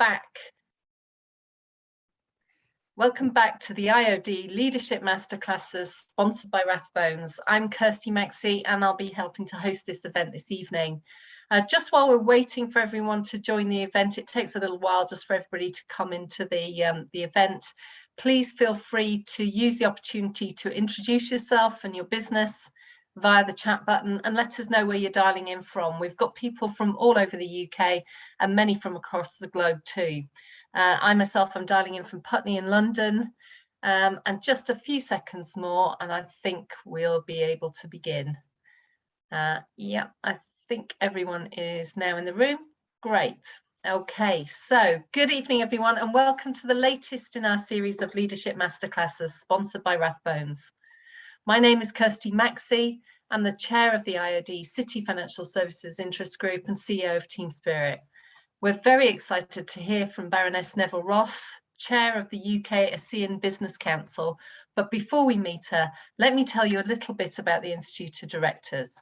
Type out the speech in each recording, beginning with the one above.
back. Welcome back to the IOD Leadership Masterclasses sponsored by Rathbones. I'm Kirsty Maxey and I'll be helping to host this event this evening. Just while we're waiting for everyone to join the event, it takes a little while just for everybody to come into the event. Please feel free to use the opportunity to introduce yourself and your business via the chat button and let us know where you're dialing in from. We've got people from all over the UK and many from across the globe too. I myself am dialing in from Putney in London, and just a few seconds more and I think we'll be able to begin. Yeah, I think everyone is now in the room. Great. Okay, so good evening everyone and welcome to the latest in our series of Leadership Masterclasses sponsored by Rathbones. My name is Kirsty Maxey. I'm the chair of the IOD City Financial Services Interest Group and CEO of Team Spirit. We're very excited to hear from Baroness Neville-Rolfe, chair of the UK ASEAN Business Council. But before we meet her, let me tell you a little bit about the Institute of Directors.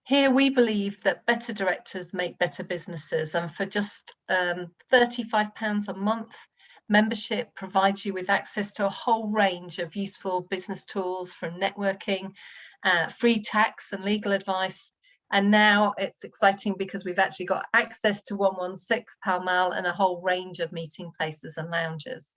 Here we believe that better directors make better businesses, and for just £35 a month, membership provides you with access to a whole range of useful business tools, from networking, free tax and legal advice. And now it's exciting because we've actually got access to 116 Pall Mall and a whole range of meeting places and lounges.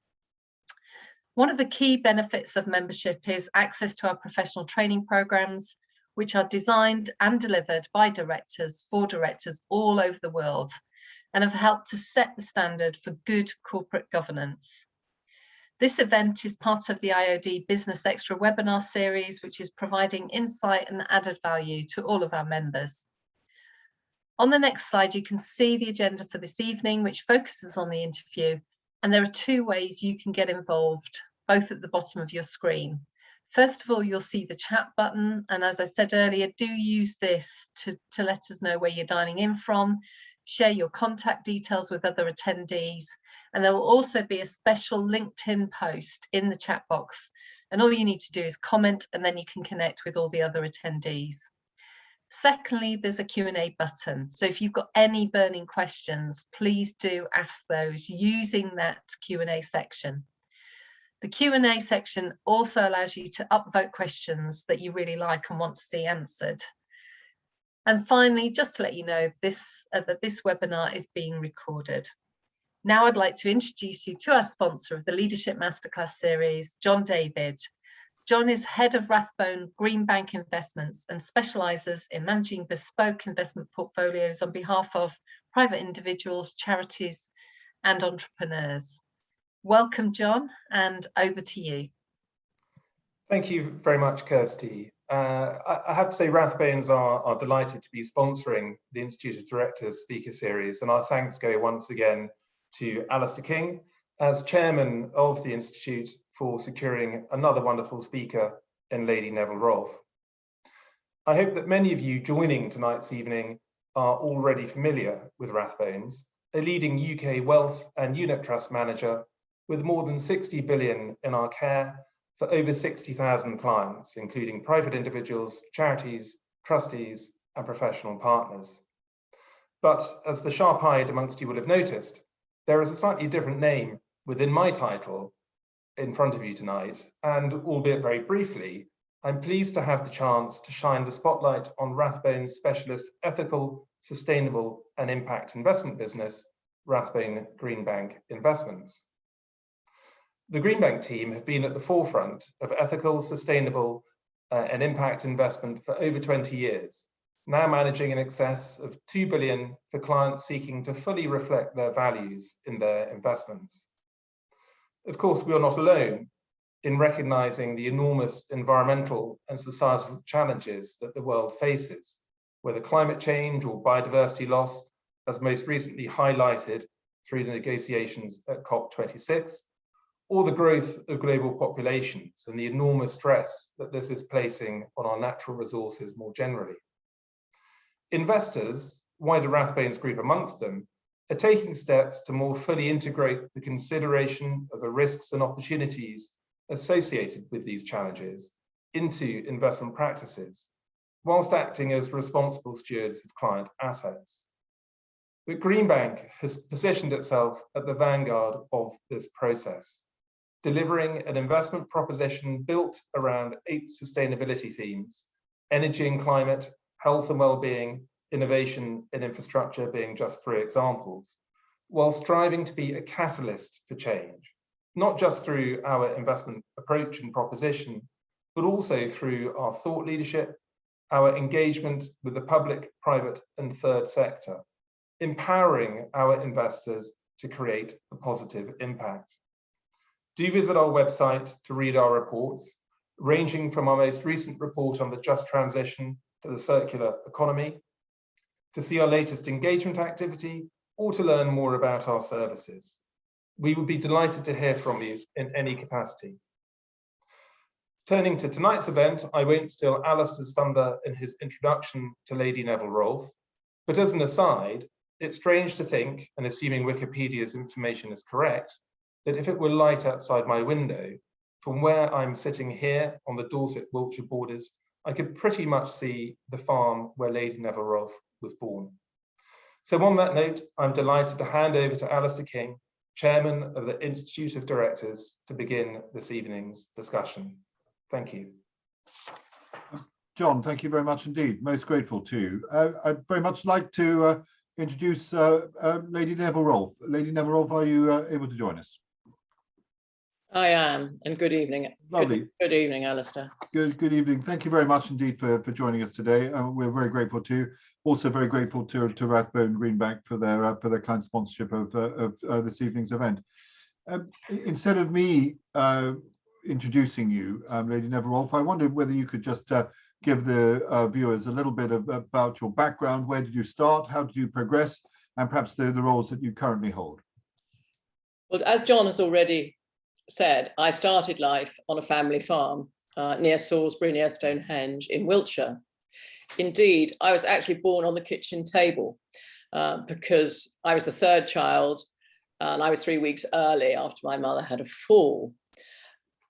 One of the key benefits of membership is access to our professional training programs, which are designed and delivered by directors for directors all over the world and have helped to set the standard for good corporate governance. This event is part of the IOD Business Extra webinar series, which is providing insight and added value to all of our members. On the next slide, you can see the agenda for this evening, which focuses on the interview. And there are two ways you can get involved, both at the bottom of your screen. First of all, you'll see the chat button. And as I said earlier, do use this to let us know where you're dialing in from. Share your contact details with other attendees. And there will also be a special LinkedIn post in the chat box. And all you need to do is comment and then you can connect with all the other attendees. Secondly, there's a Q&A button. So if you've got any burning questions, please do ask those using that Q&A section. The Q&A section also allows you to upvote questions that you really like and want to see answered. And finally, just to let you know, that this webinar is being recorded. Now I'd like to introduce you to our sponsor of the Leadership Masterclass series, John David. John is head of Rathbone Greenbank Investments and specialises in managing bespoke investment portfolios on behalf of private individuals, charities and entrepreneurs. Welcome, John, and over to you. Thank you very much, Kirsty. I have to say Rathbones are delighted to be sponsoring the Institute of Directors speaker series, and our thanks go once again to Alistair King as chairman of the Institute for securing another wonderful speaker in Lady Neville-Rolfe. I hope that many of you joining tonight's evening are already familiar with Rathbones, a leading UK wealth and unit trust manager with more than 60 billion in our care for over 60,000 clients, including private individuals, charities, trustees, and professional partners. But as the sharp-eyed amongst you will have noticed, there is a slightly different name within my title in front of you tonight, and albeit very briefly, I'm pleased to have the chance to shine the spotlight on Rathbone's specialist ethical, sustainable, and impact investment business, Rathbone Greenbank Investments. The Greenbank team have been at the forefront of ethical, sustainable, and impact investment for over 20 years, now managing in excess of 2 billion for clients seeking to fully reflect their values in their investments. Of course, we are not alone in recognizing the enormous environmental and societal challenges that the world faces, whether climate change or biodiversity loss, as most recently highlighted through the negotiations at COP26, or the growth of global populations and the enormous stress that this is placing on our natural resources more generally. Investors, wider Rathbones Group amongst them, are taking steps to more fully integrate the consideration of the risks and opportunities associated with these challenges into investment practices, whilst acting as responsible stewards of client assets. but Greenbank has positioned itself at the vanguard of this process, delivering an investment proposition built around 8 sustainability themes: energy and climate, health and well-being, innovation and infrastructure being just 3 examples, while striving to be a catalyst for change, not just through our investment approach and proposition, but also through our thought leadership, our engagement with the public, private and third sector, empowering our investors to create a positive impact. Do visit our website to read our reports, ranging from our most recent report on the just transition to the circular economy, to see our latest engagement activity, or to learn more about our services. We would be delighted to hear from you in any capacity. Turning to tonight's event, I won't steal Alistair's thunder in his introduction to Lady Neville-Rolfe, but as an aside, it's strange to think, and assuming Wikipedia's information is correct, that if it were light outside my window, from where I'm sitting here on the Dorset-Wiltshire borders, I could pretty much see the farm where Lady Neville-Rolfe was born. So on that note, I'm delighted to hand over to Alistair King, Chairman of the Institute of Directors, to begin this evening's discussion. Thank you. John, thank you very much indeed. Most grateful to you. I'd very much like to introduce Lady Neville-Rolfe. Lady Neville-Rolfe, are you able to join us? I am, and good evening. Lovely. Good evening, Alistair. Good evening. Thank you very much indeed for joining us today. We're very grateful to you. Also very grateful to Rathbone Greenbank for their kind sponsorship of this evening's event. Instead of me introducing you, Lady Neville-Rolfe, I wondered whether you could just give the viewers a little bit about your background. Where did you start? How did you progress? And perhaps the roles that you currently hold. Well, as John has already said, I started life on a family farm near Salisbury, near Stonehenge in Wiltshire. Indeed, I was actually born on the kitchen table because I was the 3rd child and I was 3 weeks early after my mother had a fall.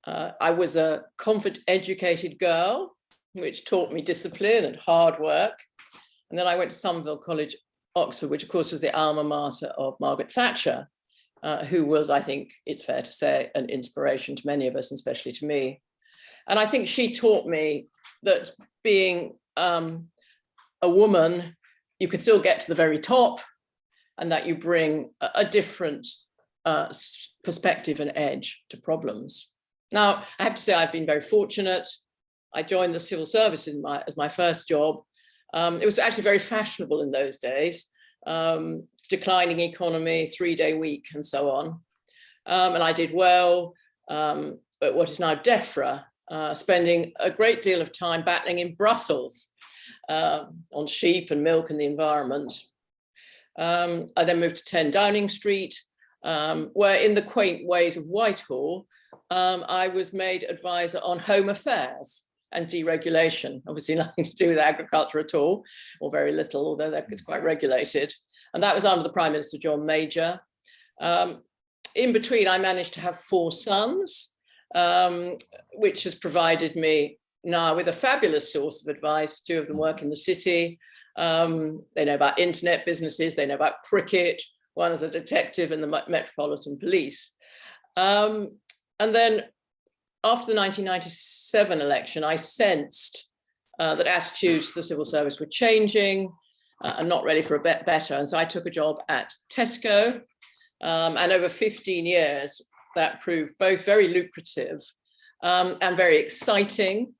I was a confident, educated girl, which taught me discipline and hard work. And then I went to Somerville College, Oxford, which of course was the alma mater of Margaret Thatcher, who was, I think it's fair to say, an inspiration to many of us, and especially to me. And I think she taught me that being a woman, you could still get to the very top, and that you bring a different perspective and edge to problems. Now, I have to say I've been very fortunate. I joined the civil service as my first job. It was actually very fashionable in those days. Declining economy, 3-day week, and so on. And I did well at what is now DEFRA, spending a great deal of time battling in Brussels on sheep and milk and the environment. I then moved to 10 Downing Street, where in the quaint ways of Whitehall, I was made advisor on home affairs and deregulation. Obviously nothing to do with agriculture at all, or very little, although that is quite regulated. And that was under the Prime Minister, John Major. In between, I managed to have 4 sons, which has provided me now with a fabulous source of advice. 2 of them work in the city. They know about internet businesses, they know about cricket. One is a detective in the Metropolitan Police. And then after the 1997 election, I sensed that attitudes to the civil service were changing and not ready for a bit better. And so I took a job at Tesco, and over 15 years, that proved both very lucrative and very exciting.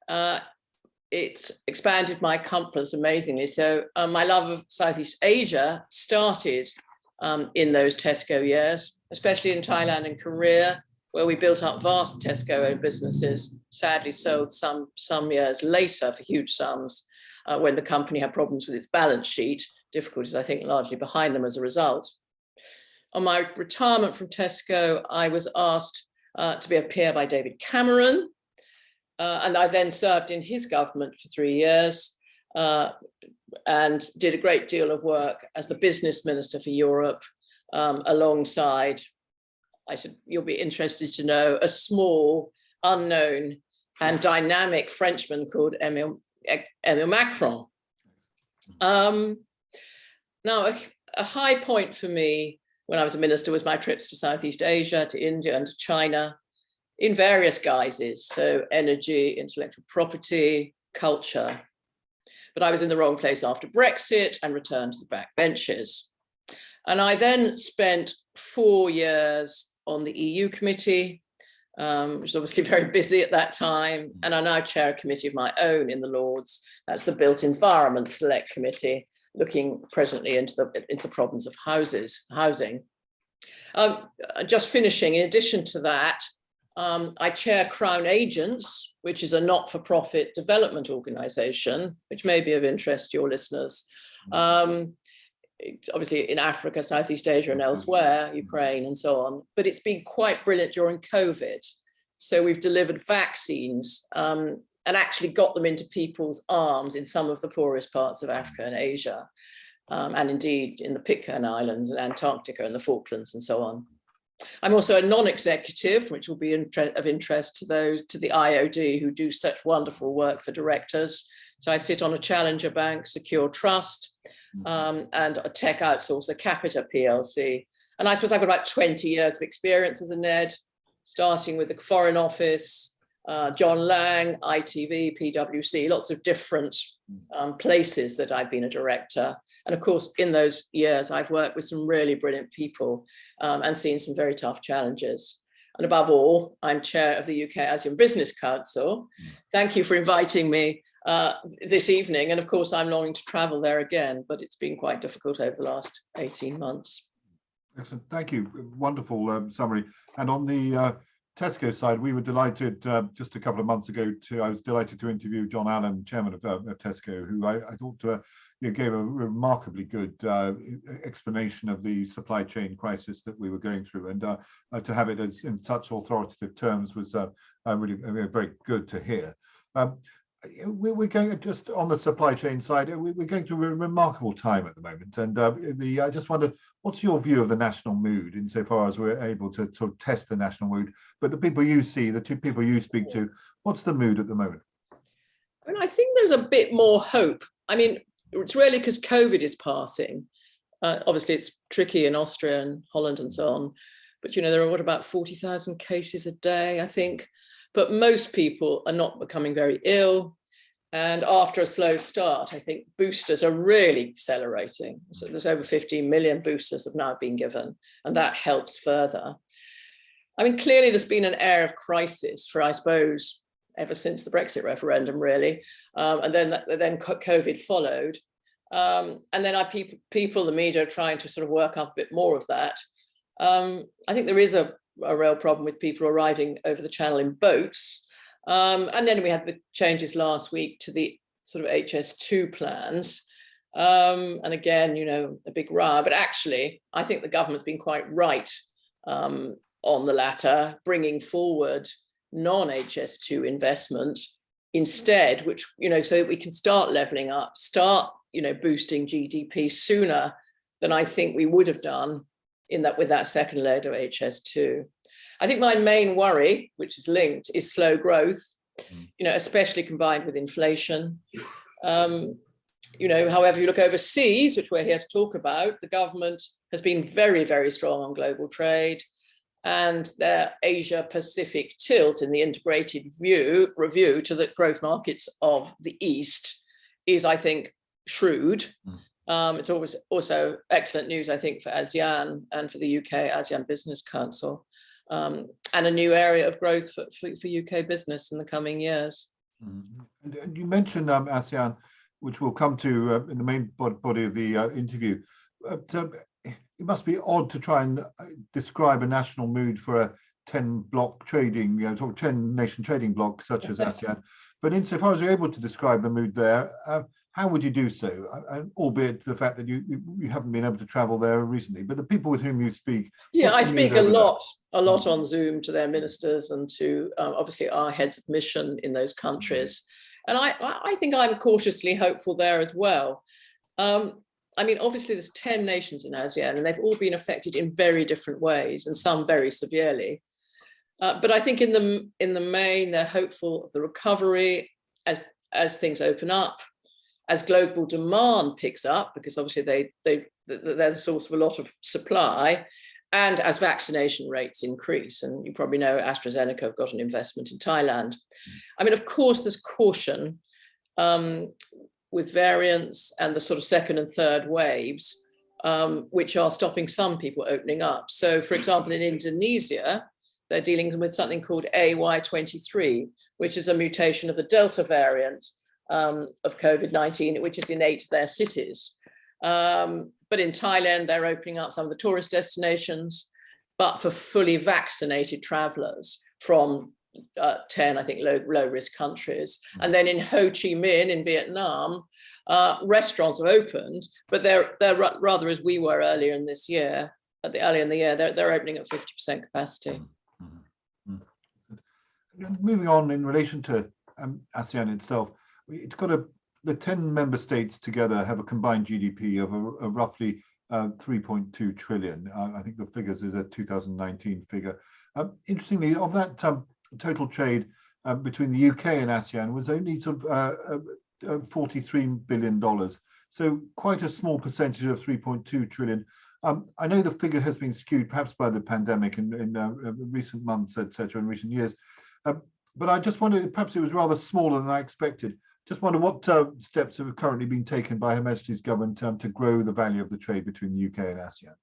It expanded my comforts amazingly. So my love of Southeast Asia started in those Tesco years, especially in Thailand and Korea, where we built up vast Tesco-owned businesses, sadly sold some years later for huge sums when the company had problems with its balance sheet, difficulties, I think, largely behind them as a result. On my retirement from Tesco, I was asked to be a peer by David Cameron, and I then served in his government for 3 years and did a great deal of work as the business minister for Europe, alongside, you'll be interested to know, a small, unknown and dynamic Frenchman called Emile Macron. Now, a high point for me when I was a minister was my trips to Southeast Asia, to India and to China in various guises. So energy, intellectual property, culture. But I was in the wrong place after Brexit and returned to the back benches. And I then spent 4 years on the EU committee, which was obviously very busy at that time. And I now chair a committee of my own in the Lords. That's the Built Environment Select Committee, looking presently into the problems of housing. Just finishing, in addition to that, I chair Crown Agents, which is a not-for-profit development organisation, which may be of interest to your listeners. Obviously in Africa, Southeast Asia and elsewhere, Ukraine and so on, but it's been quite brilliant during COVID. So we've delivered vaccines and actually got them into people's arms in some of the poorest parts of Africa and Asia, and indeed in the Pitcairn Islands and Antarctica and the Falklands and so on. I'm also a non-executive, which will be of interest to the IOD who do such wonderful work for directors. So I sit on a challenger bank, Secure Trust, and a tech outsourcer, Capita PLC. And I suppose I've got about 20 years of experience as a NED, starting with the Foreign Office, John Lang, ITV, PwC, lots of different places that I've been a director. And of course, in those years, I've worked with some really brilliant people and seen some very tough challenges. And above all, I'm chair of the UK ASEAN Business Council. Thank you for inviting me this evening. And of course, I'm longing to travel there again, but it's been quite difficult over the last 18 months. Excellent. Thank you. Wonderful summary. And on the Tesco side, we were delighted just a couple of months ago I was delighted to interview John Allen, chairman of Tesco, who I thought gave a remarkably good explanation of the supply chain crisis that we were going through, and to have it in such authoritative terms was really very good to hear. We're going just on the supply chain side. We're going through a remarkable time at the moment, and I just wondered, what's your view of the national mood insofar as we're able to sort of test the national mood? But the people you see, the two people you speak to, what's the mood at the moment? I mean, I think there's a bit more hope. I mean, it's really because COVID is passing. Obviously, it's tricky in Austria and Holland and so on. But, there are about 40,000 cases a day, I think. But most people are not becoming very ill. And after a slow start, I think boosters are really accelerating. So there's over 15 million boosters have now been given, and that helps further. I mean, clearly there's been an air of crisis for, I suppose, ever since the Brexit referendum, really. And then COVID followed. And then people, the media, are trying to sort of work up a bit more of that. I think there is a real problem with people arriving over the channel in boats. And then we had the changes last week to the sort of HS2 plans. And again, a big row. But actually, I think the government's been quite right on the latter, bringing forward non-HS2 investment instead, which, so that we can start levelling up, start, boosting GDP sooner than I think we would have done with that second leg of HS2. I think my main worry, which is linked, is slow growth, especially combined with inflation. However, you look overseas, which we're here to talk about, the government has been very, very strong on global trade, and their Asia Pacific tilt in the integrated review to the growth markets of the East is, I think, shrewd. It's always also excellent news, I think, for ASEAN and for the UK ASEAN Business Council, and a new area of growth for UK business in the coming years. And you mentioned ASEAN, which we'll come to in the main body of the interview. It must be odd to try and describe a national mood for a 10-block trading, 10-nation trading bloc such as ASEAN. But insofar as you're able to describe the mood there, how would you do so? Albeit the fact that you haven't been able to travel there recently, but the people with whom you speak. Yeah, I speak a lot on Zoom to their ministers and to obviously our heads of mission in those countries. And I think I'm cautiously hopeful there as well. I mean, obviously there's 10 nations in ASEAN and they've all been affected in very different ways and some very severely. But I think in the main, they're hopeful of the recovery as things open up, as global demand picks up, because obviously they they're the source of a lot of supply. And as vaccination rates increase, and you probably know AstraZeneca have got an investment in Thailand. I mean, of course, there's caution with variants and the sort of second and third waves, which are stopping some people opening up. So, for example, in Indonesia, they're dealing with something called AY23, which is a mutation of the Delta variant of COVID-19, which is innate to their cities. But in Thailand, they're opening up some of the tourist destinations, but for fully vaccinated travelers from 10, I think, low-risk countries. And then in Ho Chi Minh in Vietnam, restaurants have opened, but they're rather as we were earlier in this year, earlier in the year, they're opening at 50% capacity. Moving on in relation to ASEAN itself, it's got the 10 member states together have a combined GDP of a roughly 3.2 trillion. I think the figures is a 2019 figure. Interestingly, of that total trade between the UK and ASEAN was only sort of $43 billion. So quite a small percentage of 3.2 trillion. I know the figure has been skewed perhaps by the pandemic in recent months, etc., in recent years. But I just wondered, perhaps it was rather smaller than I expected. Just wonder what steps have currently been taken by Her Majesty's government to grow the value of the trade between the UK and ASEAN?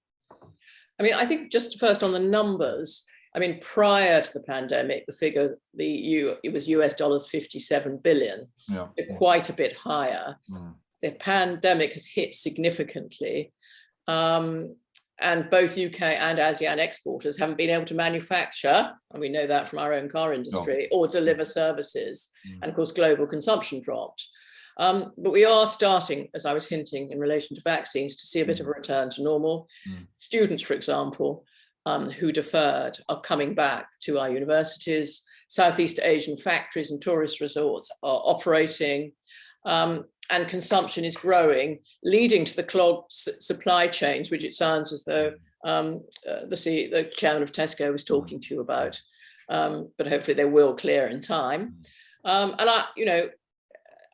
I mean, I think just first on the numbers, I mean, prior to the pandemic, the figure, it was US dollars 57 billion, quite a bit higher. The pandemic has hit significantly. And both UK and ASEAN exporters haven't been able to manufacture, and we know that from our own car industry, or deliver services. And of course, global consumption dropped. But we are starting, as I was hinting in relation to vaccines, to see a bit of a return to normal. Students, for example, who deferred are coming back to our universities. Southeast Asian factories and tourist resorts are operating. And consumption is growing, leading to the clogged supply chains, which it sounds as though the chairman of Tesco was talking to you about. But hopefully they will clear in time. And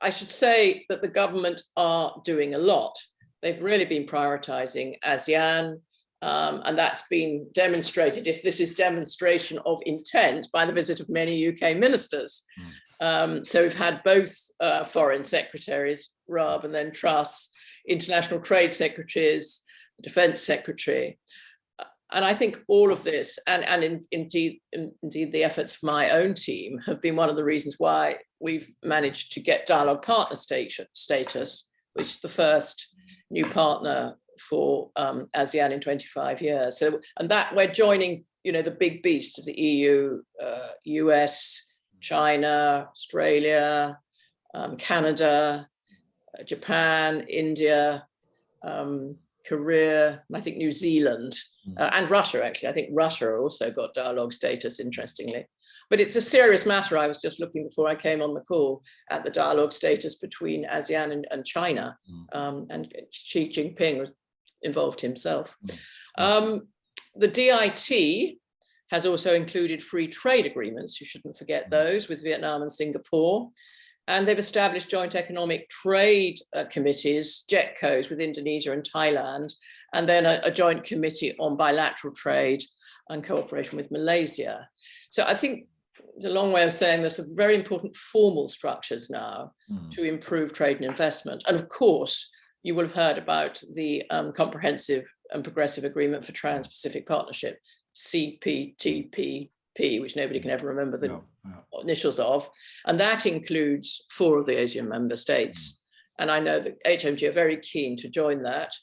I should say that the government are doing a lot. They've really been prioritising ASEAN, and that's been demonstrated, if this is demonstration of intent, by the visit of many UK ministers. So we've had both foreign secretaries, Raab and then Truss, international trade secretaries, the defence secretary. And I think all of this, and indeed the efforts of my own team, have been one of the reasons why we've managed to get dialogue partner status, which is the first new partner for ASEAN in 25 years. So, and that we're joining, the big beasts of the EU, US, China, Australia, Canada, Japan, India, Korea, and I think New Zealand, and Russia, actually. I think Russia also got dialogue status, interestingly. But it's a serious matter. I was just looking before I came on the call at the dialogue status between ASEAN and China, and Xi Jinping was involved himself. The DIT has also included free trade agreements, you shouldn't forget those, with Vietnam and Singapore. And they've established joint economic trade committees, JETCOs, with Indonesia and Thailand, and then a joint committee on bilateral trade and cooperation with Malaysia. So I think it's a long way of saying there's some very important formal structures now to improve trade and investment. And of course, you will have heard about the Comprehensive and Progressive Agreement for Trans-Pacific Partnership, CPTPP, which nobody can ever remember the initials of. And that includes 4 of the Asian member states. And I know that HMG are very keen to join that.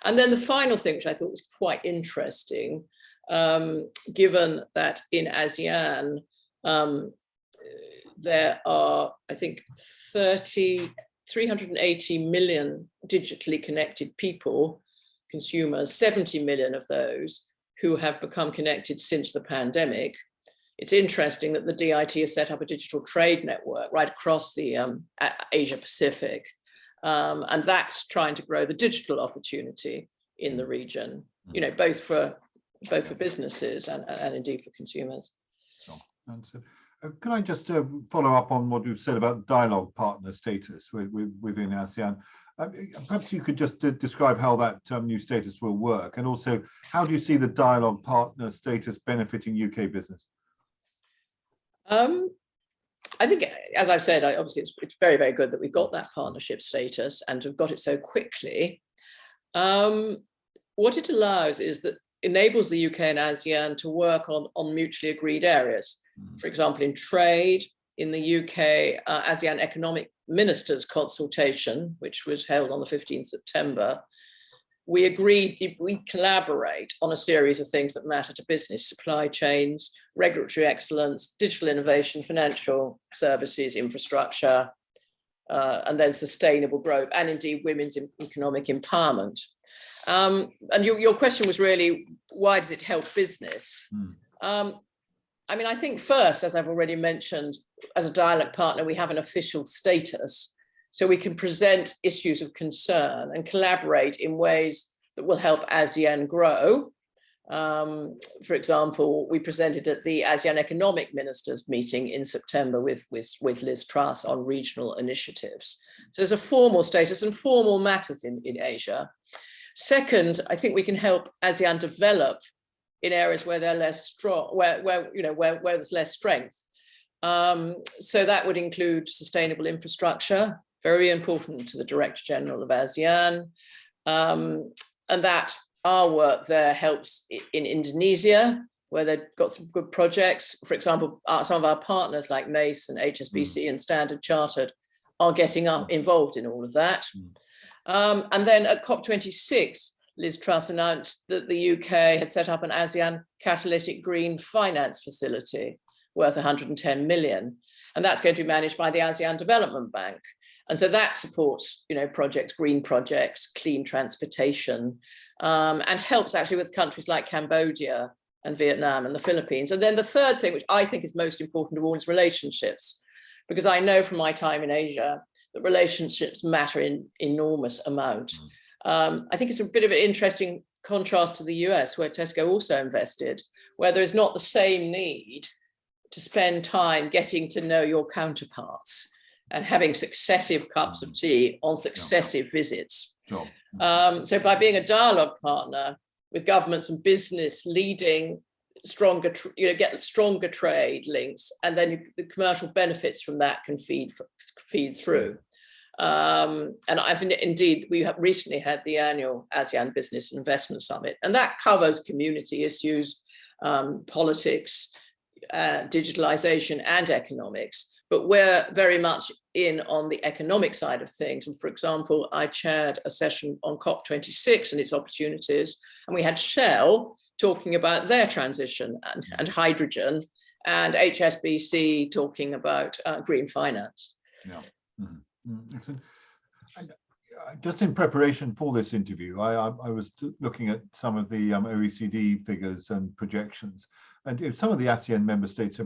And then the final thing, which I thought was quite interesting, given that in ASEAN, there are, I think, 380 million digitally connected people, consumers, 70 million of those who have become connected since the pandemic. It's interesting that the DIT has set up a digital trade network right across the Asia Pacific, and that's trying to grow the digital opportunity in the region, both for businesses and indeed for consumers. Can I just follow up on what you've said about dialogue partner status within ASEAN? Perhaps you could just describe how that new status will work, and also how do you see the dialogue partner status benefiting UK business? I think, as I've said, obviously it's very, very good that we got that partnership status and have got it so quickly. What it allows is that enables the UK and ASEAN to work on mutually agreed areas. For example, in trade, in the UK, ASEAN Economic Ministers consultation, which was held on the 15th September, we agreed we collaborate on a series of things that matter to business: supply chains, regulatory excellence, digital innovation, financial services, infrastructure, and then sustainable growth, and indeed women's economic empowerment. And your question was really, why does it help business? I mean, I think first, as I've already mentioned, as a dialogue partner, we have an official status, so we can present issues of concern and collaborate in ways that will help ASEAN grow. For example, we presented at the ASEAN Economic Ministers meeting in September with Liz Truss on regional initiatives. So there's a formal status, and formal matters in Asia. Second, I think we can help ASEAN develop in areas where they're less strong, where there's less strength. So that would include sustainable infrastructure, very important to the Director General of ASEAN, and that our work there helps in Indonesia, where they've got some good projects. For example, some of our partners like MACE and HSBC and Standard Chartered are getting involved in all of that. And then at COP26, Liz Truss announced that the UK had set up an ASEAN catalytic green finance facility worth 110 million. And that's going to be managed by the ASEAN Development Bank. And so that supports, projects, green projects, clean transportation, and helps actually with countries like Cambodia and Vietnam and the Philippines. And then the third thing, which I think is most important of all, is relationships. Because I know from my time in Asia that relationships matter in enormous amount. I think it's a bit of an interesting contrast to the US, where Tesco also invested, where there is not the same need to spend time getting to know your counterparts and having successive cups of tea on successive visits. So by being a dialogue partner with governments and business leading stronger, get stronger trade links, and then the commercial benefits from that can feed through. And we have recently had the annual ASEAN Business Investment Summit, and that covers community issues, politics, digitalization and economics, but we're very much in on the economic side of things. And for example, I chaired a session on COP26 and its opportunities, and we had Shell talking about their transition and hydrogen, and HSBC talking about green finance. Excellent. And just in preparation for this interview, I was looking at some of the OECD figures and projections, and some of the ASEAN member states are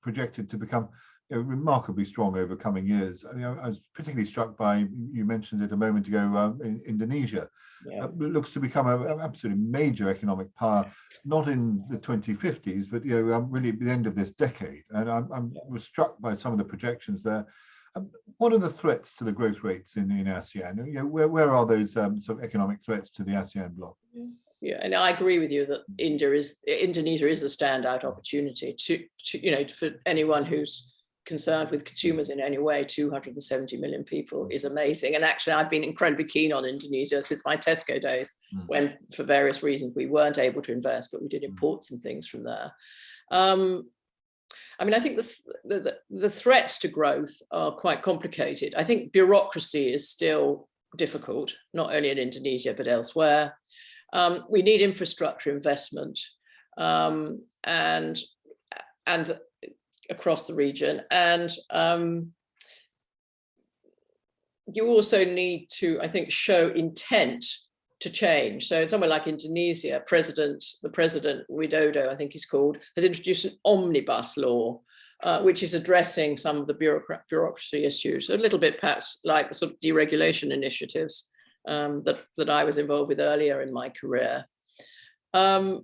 projected to become remarkably strong over coming years. I was particularly struck by, you mentioned it a moment ago, in Indonesia. It looks to become an absolutely major economic power, not in the 2050s, but really at the end of this decade. And I was struck by some of the projections there. What are the threats to the growth rates in ASEAN? Where are those sort of economic threats to the ASEAN bloc? Yeah, and I agree with you that Indonesia is a standout opportunity to for anyone who's concerned with consumers in any way. 270 million people is amazing. And actually, I've been incredibly keen on Indonesia since my Tesco days, when for various reasons we weren't able to invest, but we did import some things from there. I think the threats to growth are quite complicated. I think bureaucracy is still difficult, not only in Indonesia, but elsewhere. We need infrastructure investment and across the region. And you also need to, I think, show intent to change. So somewhere like Indonesia, the president, Widodo, I think he's called, has introduced an omnibus law, which is addressing some of the bureaucracy issues, a little bit perhaps like the sort of deregulation initiatives that I was involved with earlier in my career. But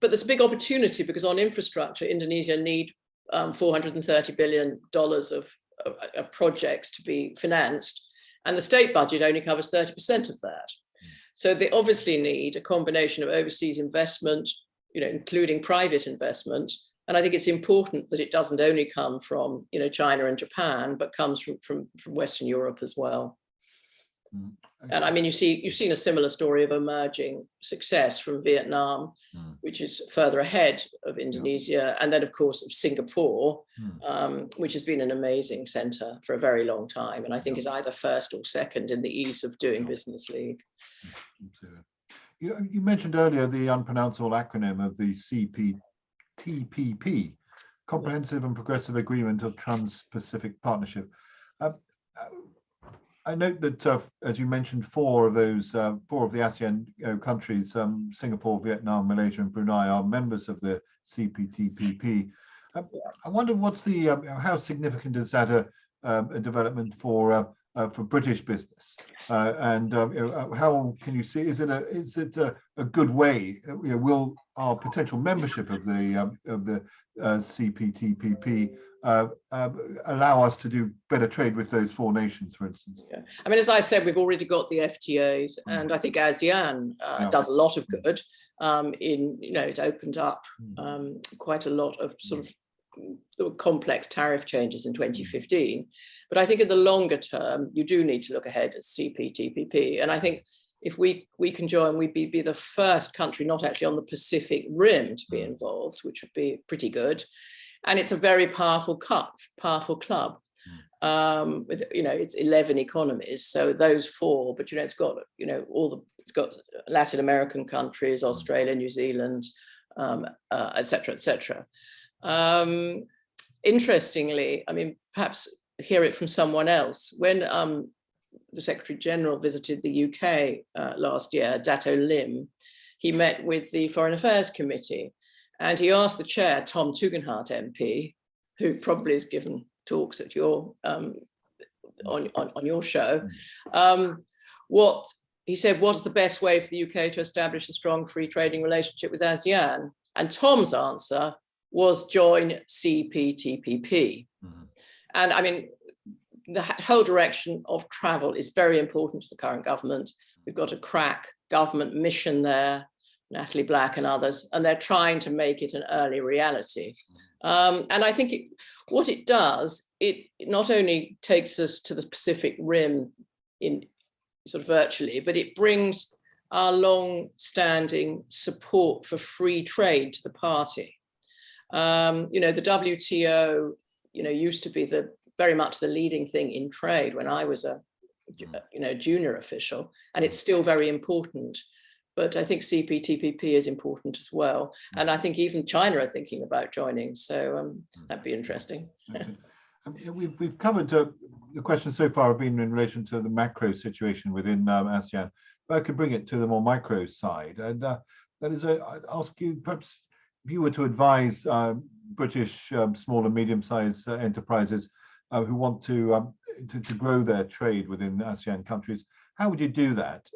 there's a big opportunity, because on infrastructure, Indonesia need $430 billion of projects to be financed. And the state budget only covers 30% of that. So they obviously need a combination of overseas investment, including private investment. And I think it's important that it doesn't only come from, China and Japan, but comes from Western Europe as well. And I mean, you've seen a similar story of emerging success from Vietnam, which is further ahead of Indonesia, and then of course of Singapore, which has been an amazing centre for a very long time, and I think is either first or second in the ease of doing business league. You mentioned earlier the unpronounceable acronym of the CPTPP, Comprehensive and Progressive Agreement of Trans-Pacific Partnership. I note that, as you mentioned, four of the ASEAN countries, Singapore, Vietnam, Malaysia, and Brunei, are members of the CPTPP. I wonder how significant is that a development for British business, and how can you see? Is it a good way? Will our potential membership of the CPTPP allow us to do better trade with those four nations, for instance? Yeah. I mean, as I said, we've already got the FTAs, and I think ASEAN does a lot of good. It opened up quite a lot of sort of complex tariff changes in 2015. But I think in the longer term, you do need to look ahead at CPTPP. And I think if we can join, we'd be the first country not actually on the Pacific Rim to be involved, which would be pretty good. And it's a very powerful club. With it's 11 economies, so those four. But it's got it's got Latin American countries, Australia, New Zealand, etc., etc. Interestingly, I mean, perhaps hear it from someone else. When the Secretary General visited the UK last year, Dato Lim, he met with the Foreign Affairs Committee. And he asked the chair, Tom Tugendhat MP, who probably has given talks at your on your show, what he said, what's the best way for the UK to establish a strong free trading relationship with ASEAN? And Tom's answer was join CPTPP. And I mean, the whole direction of travel is very important to the current government. We've got a crack government mission there, Natalie Black and others, and they're trying to make it an early reality. And I think what it does, it not only takes us to the Pacific Rim in sort of virtually, but it brings our long-standing support for free trade to the party. The WTO, used to be very much the leading thing in trade when I was a junior official, and it's still very important. But I think CPTPP is important as well. And I think even China are thinking about joining. So that'd be interesting. We've covered the questions so far have been in relation to the macro situation within ASEAN. But I could bring it to the more micro side. And that is, I'd ask you, perhaps, if you were to advise British small and medium-sized enterprises who want to grow their trade within ASEAN countries, how would you do that?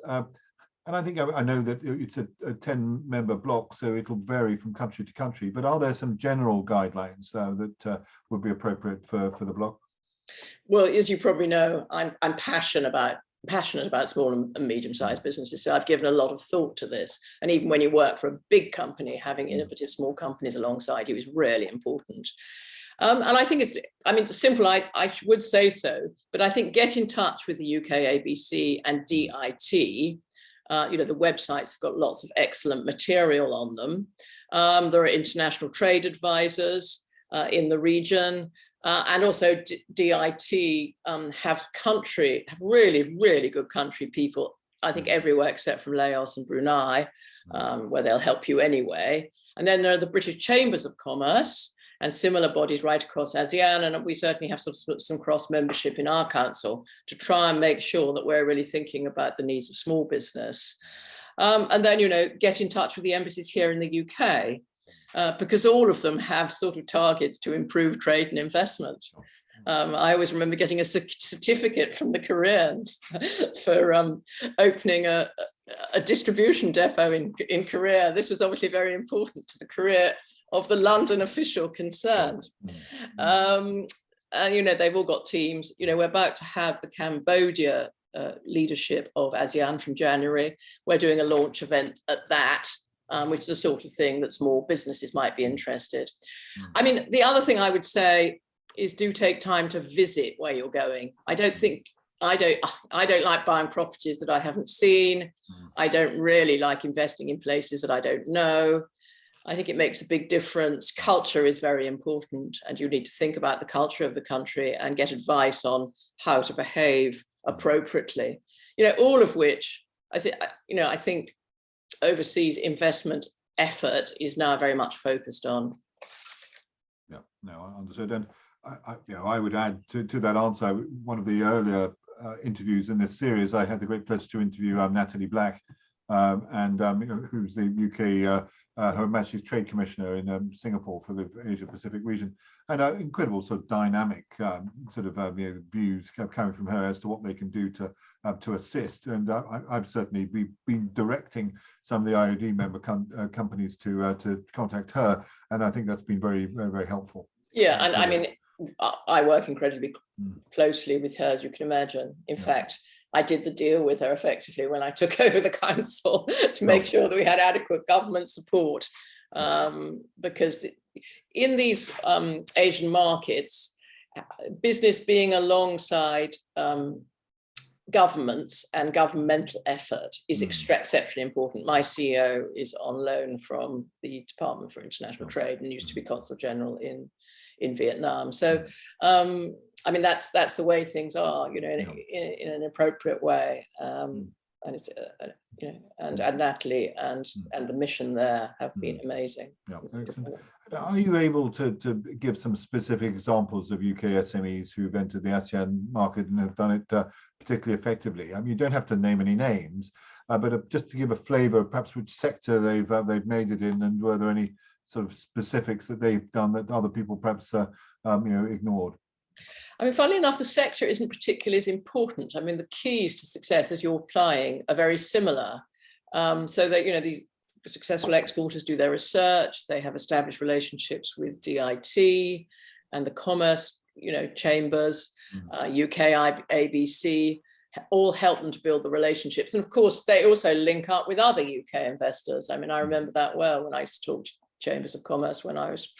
And I think I know that it's a 10-member block, so it'll vary from country to country. But are there some general guidelines that would be appropriate for the block? Well, as you probably know, I'm passionate about small and medium-sized businesses. So I've given a lot of thought to this. And even when you work for a big company, having innovative small companies alongside you is really important. And I think simple, I would say so, but I think get in touch with the UK ABC and DIT. The websites have got lots of excellent material on them. There are international trade advisors in the region, and also DIT have really, really good country people, I think everywhere except from Laos and Brunei, where they'll help you anyway. And then there are the British Chambers of Commerce and similar bodies right across ASEAN, and we certainly have some cross-membership in our council to try and make sure that we're really thinking about the needs of small business. And then, get in touch with the embassies here in the UK, because all of them have sort of targets to improve trade and investment. I always remember getting a certificate from the Koreans for opening a distribution depot in Korea. This was obviously very important to the career of the London official concerned. And they've all got teams. We're about to have the Cambodia leadership of ASEAN from January. We're doing a launch event at that, which is the sort of thing that small businesses might be interested. I mean, the other thing I would say is do take time to visit where you're going. I don't like buying properties that I haven't seen. I don't really like investing in places that I don't know. I think it makes a big difference. Culture is very important, and you need to think about the culture of the country and get advice on how to behave appropriately. All of which I think overseas investment effort is now very much focused on. Yeah, no, I understood. And I would add to that answer, one of the earlier interviews in this series, I had the great pleasure to interview Natalie Black, who's the UK Her Majesty's Trade Commissioner in Singapore for the Asia Pacific region, and incredible sort of dynamic views coming from her as to what they can do to assist. And I've certainly been directing some of the IOD member companies to contact her, and I think that's been very, very, very helpful. Yeah, and I mean, I work incredibly closely with her, as you can imagine. In fact, I did the deal with her effectively when I took over the council to make sure that we had adequate government support, because in these Asian markets, business being alongside governments and governmental effort is exceptionally important. My CEO is on loan from the Department for International Trade and used to be Consul General in Vietnam. So I mean, that's the way things are, in an appropriate way. And it's and Natalie and the mission there have been amazing. Yeah, are you able to give some specific examples of UK SMEs who've entered the ASEAN market and have done it particularly effectively? I mean, you don't have to name any names, but just to give a flavour, perhaps which sector they've made it in, and were there any sort of specifics that they've done that other people perhaps ignored? I mean, funnily enough, the sector isn't particularly as important. I mean, the keys to success as you're applying are very similar. So that, these successful exporters do their research, they have established relationships with DIT and the commerce, chambers, UK ABC, all help them to build the relationships. And of course, they also link up with other UK investors. I mean, I remember that well when I used to talk to chambers of commerce when I was,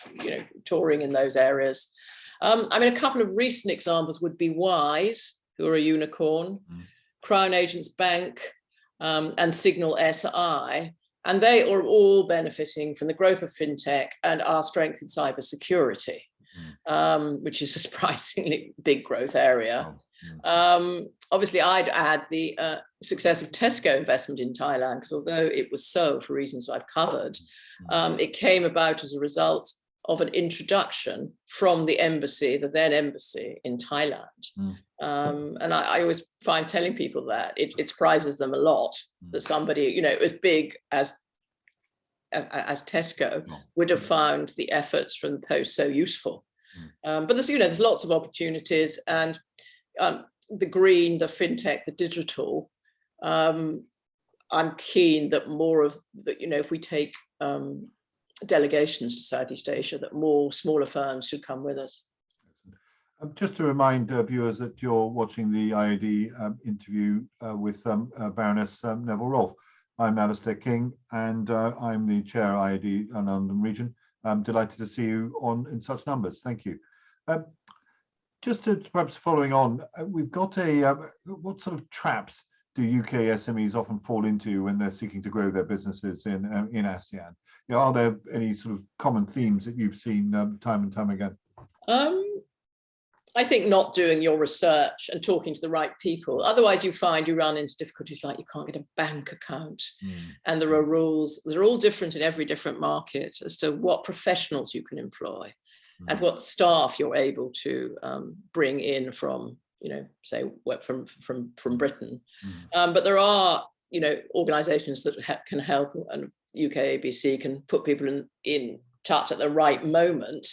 touring in those areas. I mean, a couple of recent examples would be Wise, who are a unicorn, Crown Agents Bank, and Signal SI, and they are all benefiting from the growth of fintech and our strength in cybersecurity, which is a surprisingly big growth area. Obviously, I'd add the success of Tesco investment in Thailand, because although it was sold for reasons I've covered, it came about as a result of an introduction from the embassy, the then embassy in Thailand. And I always find telling people that it surprises them a lot that somebody, as big as Tesco would have found the efforts from the post so useful. But there's lots of opportunities, and the green, the fintech, the digital, I'm keen that more of that, if we take delegations to Southeast Asia, that more smaller firms should come with us. Just to remind viewers that you're watching the IOD interview with Baroness Neville-Rolfe. I'm Alistair King, and I'm the chair IOD London region. I'm delighted to see you in such numbers. Thank you. Just to perhaps following on, we've got what sort of traps do UK SMEs often fall into when they're seeking to grow their businesses in ASEAN? Are there any sort of common themes that you've seen time and time again? I think not doing your research and talking to the right people. Otherwise, you find you run into difficulties like you can't get a bank account, and there are rules. They're all different in every different market as to what professionals you can employ and what staff you're able to bring in from, say, from Britain. But there are, organisations that can help, and UK ABC can put people in touch at the right moment.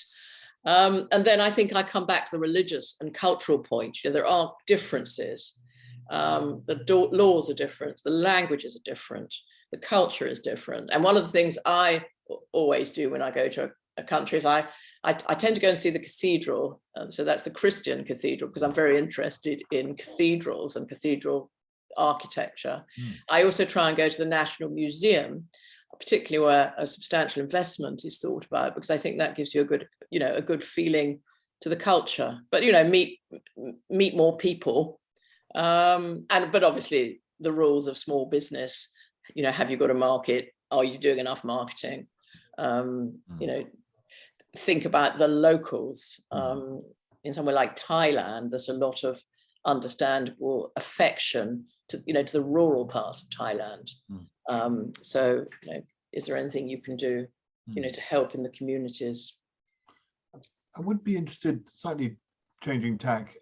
And then I think I come back to the religious and cultural point. There are differences. The laws are different, the languages are different, the culture is different. And one of the things I always do when I go to a country is I I tend to go and see the cathedral. So that's the Christian cathedral, because I'm very interested in cathedrals and cathedral architecture. I also try and go to the National Museum, particularly where a substantial investment is thought about, because I think that gives you a good feeling to the culture. But meet more people, but obviously the rules of small business. Have you got a market? Are you doing enough marketing? Think about the locals. In somewhere like Thailand, there's a lot of understandable affection to the rural parts of Thailand. So is there anything you can do to help in the communities? I would be interested, slightly changing tack,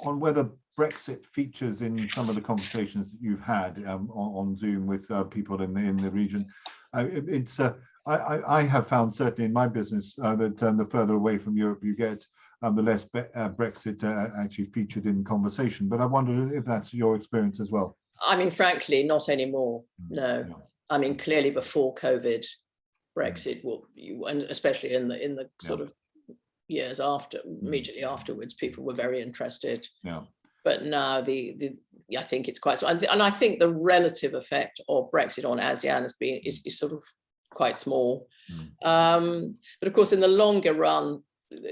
on whether Brexit features in some of the conversations that you've had on Zoom with people in the region. I have found, certainly in my business, that the further away from Europe you get, the less Brexit actually featured in conversation. But I wonder if that's your experience as well. I mean, frankly, not anymore. No. Yeah. I mean, clearly before COVID, Brexit and especially in the sort of years after, immediately afterwards, people were very interested. Yeah. But now I think it's quite, and I think the relative effect of Brexit on ASEAN is sort of quite small. But of course, in the longer run,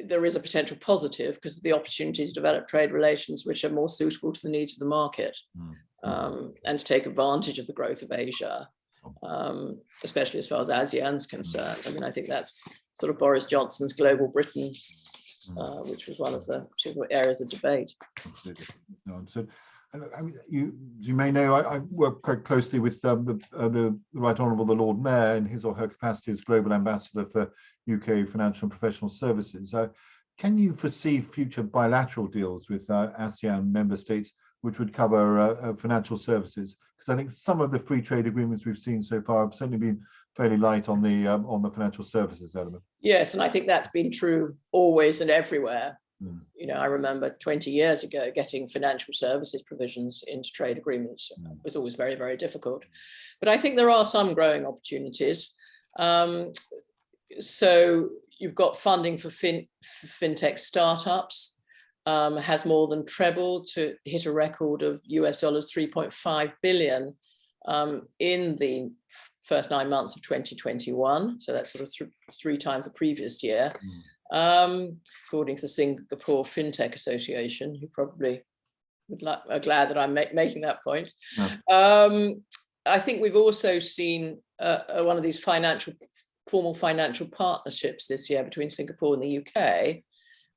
there is a potential positive because of the opportunity to develop trade relations which are more suitable to the needs of the market, and to take advantage of the growth of Asia, especially as far as ASEAN's concerned. I mean, I think that's sort of Boris Johnson's Global Britain, which was one of the sort of areas of debate. No, so, I mean, you may know, I work quite closely with the Right Honourable the Lord Mayor in his or her capacity as Global Ambassador for UK Financial and Professional Services. Can you foresee future bilateral deals with ASEAN member states which would cover financial services? Because I think some of the free trade agreements we've seen so far have certainly been fairly light on the financial services element. Yes, and I think that's been true always and everywhere. I remember 20 years ago getting financial services provisions into trade agreements was always very, very difficult. But I think there are some growing opportunities. So you've got funding for fintech startups, has more than trebled to hit a record of US dollars 3.5 billion in the first 9 months of 2021. So that's sort of three times the previous year. According to the Singapore FinTech Association, who probably are glad that I'm making that point. I think we've also seen one of these formal financial partnerships this year between Singapore and the UK,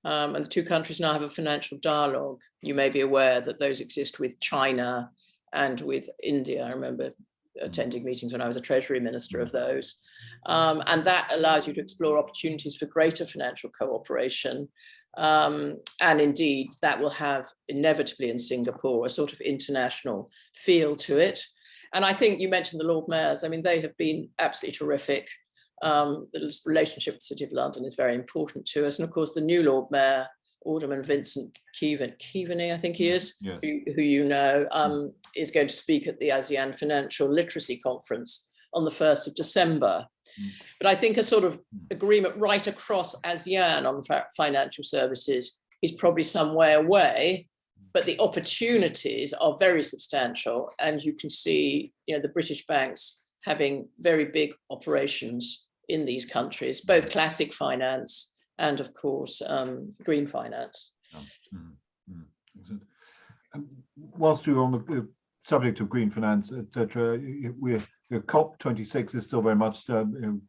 and the two countries now have a financial dialogue. You may be aware that those exist with China and with India. I remember attending meetings when I was a Treasury Minister of those. And that allows you to explore opportunities for greater financial cooperation. And indeed, that will have inevitably in Singapore a sort of international feel to it. And I think you mentioned the Lord Mayors. I mean, they have been absolutely terrific. The relationship with the City of London is very important to us. And of course, the new Lord Mayor, Alderman Vincent Keaveney, I think he is, yes. who you know, is going to speak at the ASEAN Financial Literacy Conference on the 1st of December. But I think a sort of agreement right across ASEAN on financial services is probably some way away, but the opportunities are very substantial. And you can see, the British banks having very big operations in these countries, both classic finance and of course, green finance. Whilst we were on the subject of green finance, etc., COP26 is still very much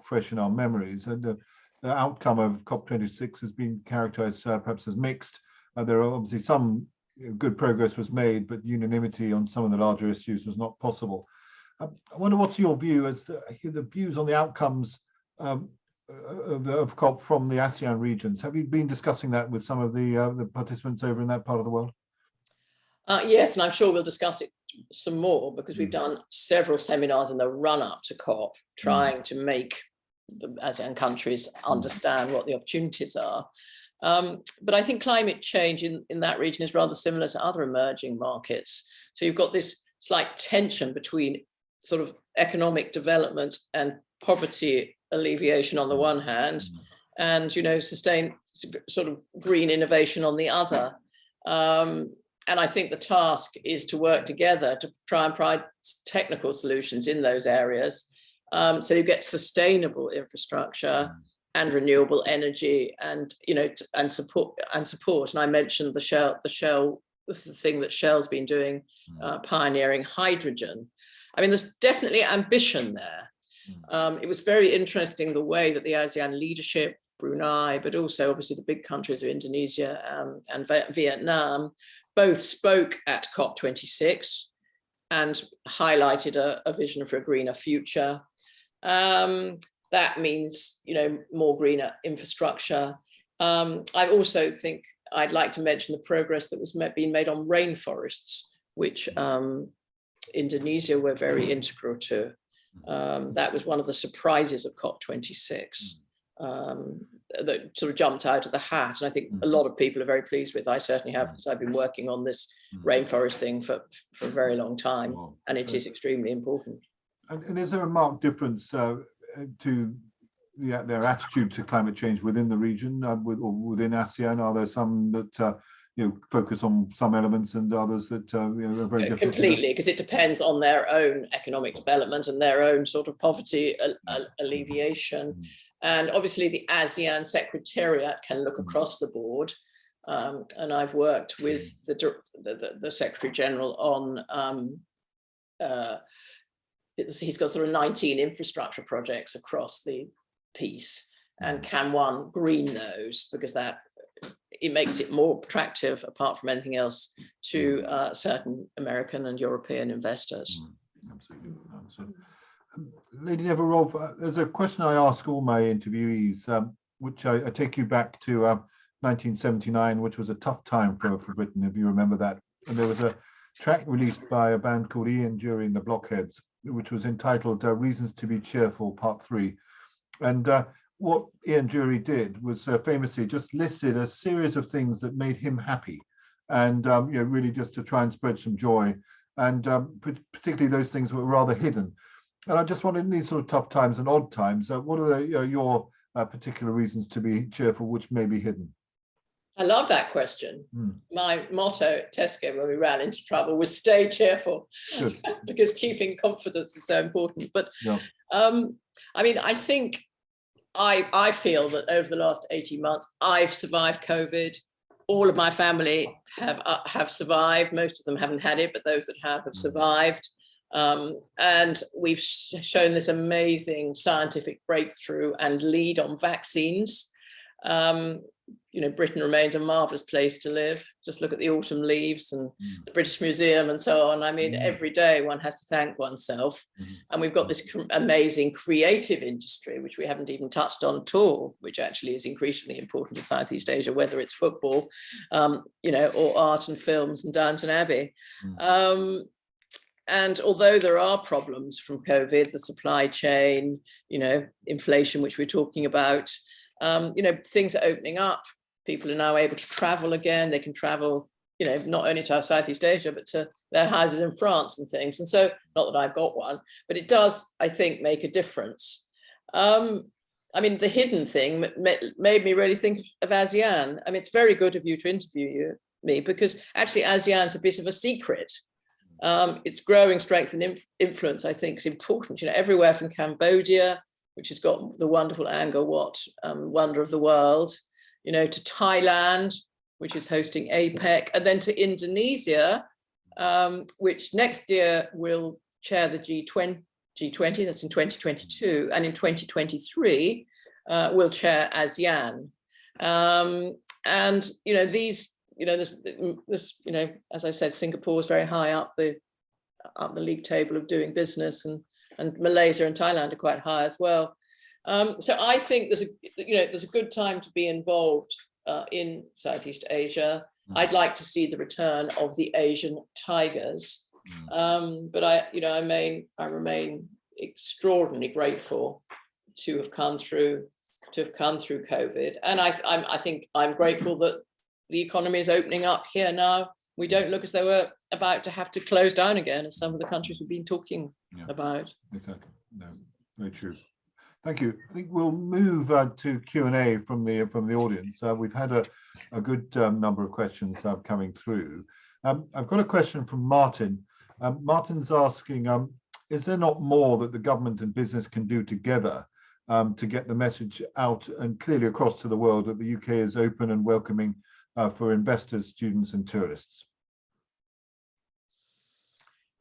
fresh in our memories, and the outcome of COP26 has been characterized perhaps as mixed. There are obviously some good progress was made, but unanimity on some of the larger issues was not possible. I wonder what's your view as to the views on the outcomes of COP from the ASEAN regions. Have you been discussing that with some of the participants over in that part of the world? Yes, and I'm sure we'll discuss it some more because we've done several seminars in the run-up to COP trying to make the ASEAN countries understand what the opportunities are. But I think climate change in that region is rather similar to other emerging markets. So you've got this slight tension between sort of economic development and poverty alleviation on the one hand, and, you know, sustain sort of green innovation on the other. And I think the task is to work together to try and provide technical solutions in those areas. So you get sustainable infrastructure and renewable energy, and, you know, and support. And I mentioned the thing that Shell's been doing, pioneering hydrogen. I mean, there's definitely ambition there. It was very interesting the way that the ASEAN leadership, Brunei, but also obviously the big countries of Indonesia and Vietnam, both spoke at COP26 and highlighted a vision for a greener future. That means, you know, more greener infrastructure. I also think I'd like to mention the progress that was being made on rainforests, which Indonesia were very integral to. That was one of the surprises of COP26 that sort of jumped out of the hat. And I think a lot of people are very pleased with. I certainly have, because I've been working on this rainforest thing for a very long time, and it is extremely important. And is there a marked difference to their attitude to climate change within the region, or within ASEAN? Are there some that you know, focus on some elements and others that you know, are very different? Completely, because it depends on their own economic development and their own sort of poverty alleviation. And obviously the ASEAN Secretariat can look across the board. And I've worked with the Secretary General on, he's got sort of 19 infrastructure projects across the piece, and can one green those, because that it makes it more attractive, apart from anything else, to certain American and European investors. Absolutely. Lady Neville-Rolfe, there's a question I ask all my interviewees, which I take you back to 1979, which was a tough time for Britain, if you remember that. And there was a track released by a band called Ian during the Blockheads, which was entitled Reasons to be Cheerful, Part 3. And what Ian Jury did was famously just listed a series of things that made him happy, and you know, really just to try and spread some joy, and particularly those things that were rather hidden. And I just wondered, in these sort of tough times and odd times, what are your particular reasons to be cheerful, which may be hidden? I love that question. My motto at Tesco when we ran into trouble was "Stay cheerful," because keeping confidence is so important. But I mean, I think I feel that over the last 18 months, I've survived COVID. All of my family have survived. Most of them haven't had it, but those that have survived. And we've shown this amazing scientific breakthrough and lead on vaccines. You know, Britain remains a marvelous place to live. Just look at the autumn leaves and the British Museum and so on. I mean, every day one has to thank oneself. And we've got this amazing creative industry, which we haven't even touched on at all, which actually is increasingly important to Southeast Asia, whether it's football, you know, or art and films and Downton Abbey. And although there are problems from COVID, the supply chain, you know, inflation, which we're talking about, you know, things are opening up. People are now able to travel again. They can travel, you know, not only to Southeast Asia, but to their houses in France and things. And so, not that I've got one, but it does, I think, make a difference. I mean, the hidden thing made me really think of ASEAN. I mean, it's very good of you to interview me, because actually ASEAN's a bit of a secret. Its growing strength and influence, I think, is important. You know, everywhere from Cambodia, which has got the wonderful Angkor Wat, wonder of the world, you know, to Thailand, which is hosting APEC, and then to Indonesia, which next year will chair the G20, that's in 2022, and in 2023 will chair ASEAN. And, you know, these, you know, this, you know, as I said, Singapore is very high up the league table of doing business, and Malaysia and Thailand are quite high as well. So I think there's a good time to be involved in Southeast Asia. I'd like to see the return of the Asian tigers, but I remain extraordinarily grateful to have come through COVID, and I think I'm grateful that the economy is opening up here now. We don't look as though we're about to have to close down again, as some of the countries we've been talking about. Exactly. No, very true. Thank you. I think we'll move to Q&A from the audience. We've had a good number of questions coming through. I've got a question from Martin. Martin's asking, is there not more that the government and business can do together to get the message out and clearly across to the world that the UK is open and welcoming for investors, students and tourists?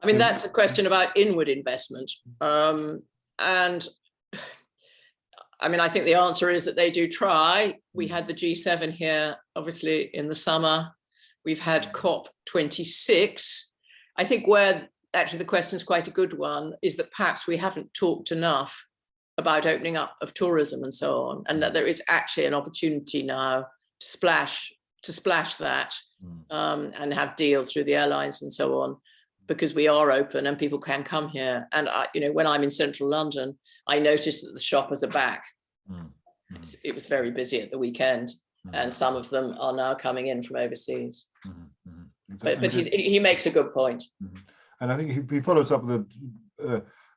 I mean, that's a question about inward investment. And I mean, I think the answer is that they do try. We had the G7 here, obviously, in the summer. We've had COP26. I think where actually the question is quite a good one is that perhaps we haven't talked enough about opening up of tourism and so on, and that there is actually an opportunity now to splash that and have deals through the airlines and so on, because we are open and people can come here. And you know, when I'm in central London, I noticed that the shoppers are back. It was very busy at the weekend, and some of them are now coming in from overseas. But he makes a good point. And I think he follows up with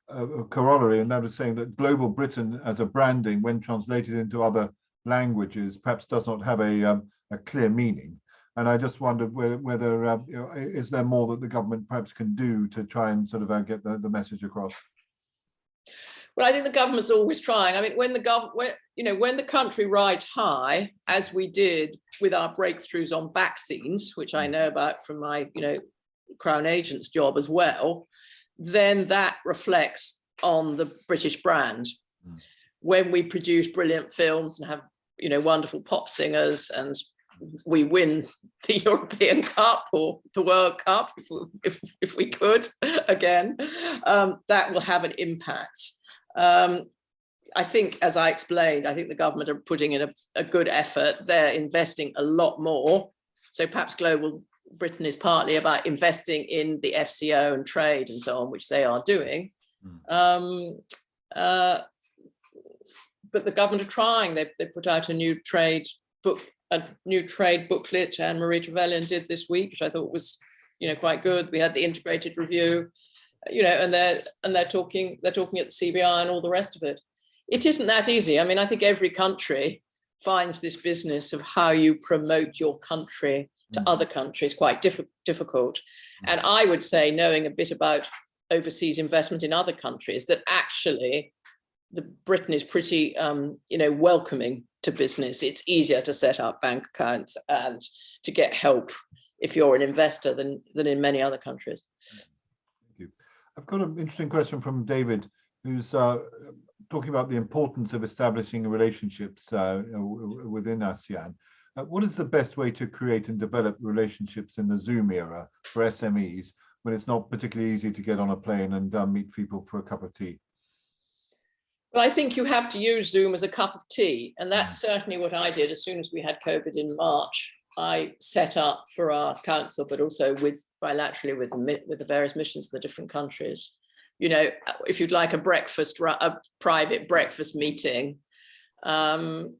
a corollary, and that was saying that Global Britain as a branding, when translated into other languages, perhaps does not have a clear meaning. And I just wondered whether you know, is there more that the government perhaps can do to try and sort of get the message across? Well, I think the government's always trying. I mean, when the country rides high, as we did with our breakthroughs on vaccines, which I know about from my Crown Agent's job as well, then that reflects on the British brand. When we produce brilliant films and have wonderful pop singers, and we win the European Cup or the World Cup, if we could again, that will have an impact. I think, as I explained, I think the government are putting in a good effort. They're investing a lot more. So perhaps Global Britain is partly about investing in the FCO and trade and so on, which they are doing. But the government are trying. They put out a new trade booklet, and Marie Trevelyan did this week, which I thought was quite good. We had the integrated review, and they're talking at the CBI and all the rest of it. It isn't that easy. I mean, I think every country finds this business of how you promote your country to other countries quite difficult. And I would say, knowing a bit about overseas investment in other countries, that actually Britain is pretty welcoming to business. It's easier to set up bank accounts and to get help if you're an investor than in many other countries. Thank you. I've got an interesting question from David, who's talking about the importance of establishing relationships within ASEAN. What is the best way to create and develop relationships in the Zoom era for SMEs when it's not particularly easy to get on a plane and meet people for a cup of tea? Well, I think you have to use Zoom as a cup of tea, and that's certainly what I did as soon as we had COVID in March. I set up for our council, but also bilaterally with the various missions in the different countries. If you'd like a private breakfast meeting, and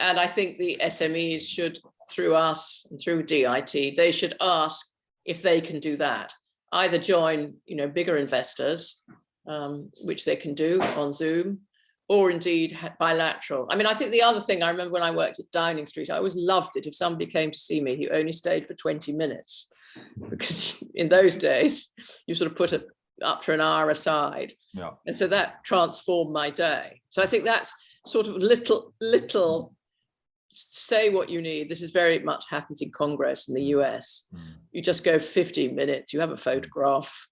I think the SMEs should, through us and through DIT, they should ask if they can do that. Either join, bigger investors, which they can do on Zoom, or indeed bilateral. I mean, I think the other thing I remember when I worked at Downing Street, I always loved it if somebody came to see me who only stayed for 20 minutes, because in those days you sort of put it up for an hour aside. Yeah. And so that transformed my day. So I think that's sort of little say what you need. This is very much happens in Congress in the US. You just go 15 minutes, you have a photograph,